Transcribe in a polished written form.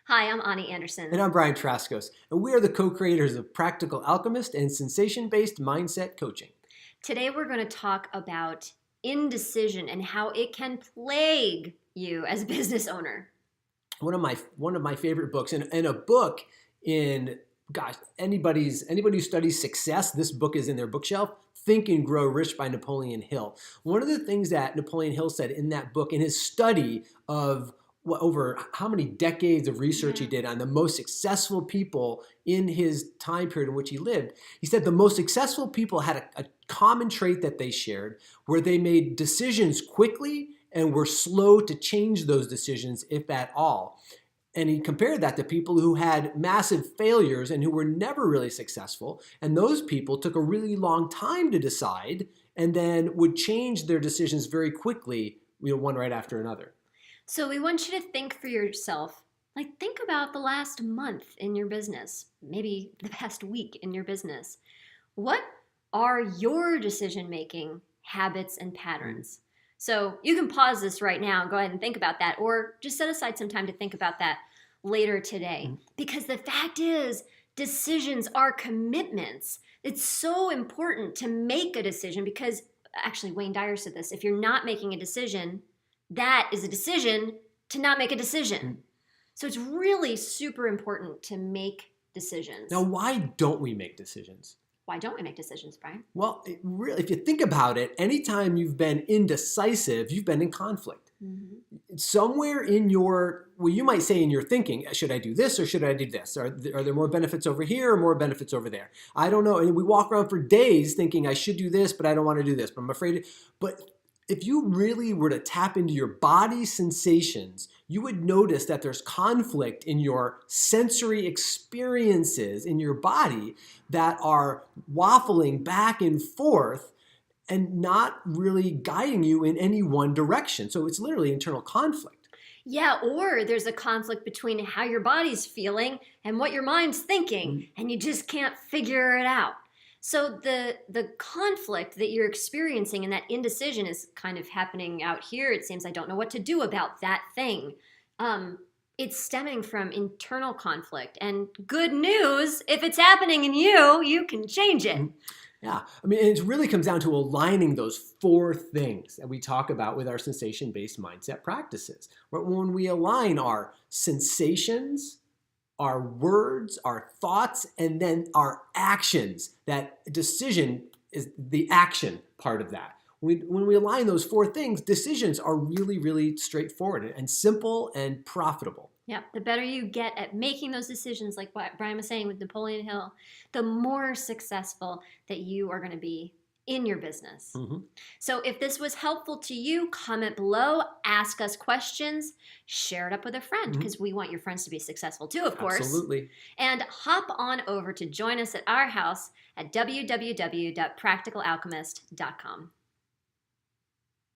Hi, I'm Ani Anderson. And I'm Brian Traskos, and we are the co-creators of Practical Alchemist and Sensation-Based Mindset Coaching. Today we're going to talk about indecision and how it can plague you as a business owner. One of my favorite books, and a book in anybody who studies success, this book is in their bookshelf. Think and Grow Rich by Napoleon Hill. One of the things that Napoleon Hill said in that book, in his study of over how many decades of research he did on the most successful people in his time period in which he lived, he said the most successful people had a common trait that they shared, where they made decisions quickly and were slow to change those decisions, if at all. And he compared that to people who had massive failures and who were never really successful. And those people took a really long time to decide and then would change their decisions very quickly, one right after another. So we want you to think for yourself, think about the last month in your business, maybe the past week in your business. What are your decision-making habits and patterns? So you can pause this right now and go ahead and think about that, or just set aside some time to think about that later today. Because the fact is, decisions are commitments. It's so important to make a decision because, actually, Wayne Dyer said this, if you're not making a decision, that is a decision to not make a decision. So it's really super important to make decisions. Now, why don't we make decisions? Why don't we make decisions, Brian? Well, if you think about it, anytime you've been indecisive, you've been in conflict. Somewhere in you might say in your thinking, should I do this or should I do this? Are there more benefits over here or more benefits over there? I don't know. And we walk around for days thinking I should do this, but I don't want to do this, but I'm afraid. But if you really were to tap into your body's sensations, you would notice that there's conflict in your sensory experiences in your body that are waffling back and forth and not really guiding you in any one direction. So it's literally internal conflict. Yeah, or there's a conflict between how your body's feeling and what your mind's thinking, and you just can't figure it out. So the conflict that you're experiencing and that indecision is kind of happening out here. It seems I don't know what to do about that thing. It's stemming from internal conflict. And good news, if it's happening in you, you can change it. Yeah, I mean, it really comes down to aligning those four things that we talk about with our sensation-based mindset practices. When we align our sensations, our words, our thoughts, and then our actions. That decision is the action part of that. When we align those four things, decisions are really, really straightforward and simple and profitable. Yeah, the better you get at making those decisions, like what Brian was saying with Napoleon Hill, the more successful that you are going to be in your business. So if this was helpful to you, comment below, ask us questions, share it up with a friend because we want your friends to be successful too, of course. Absolutely. And hop on over to join us at our house at www.practicalalchemist.com.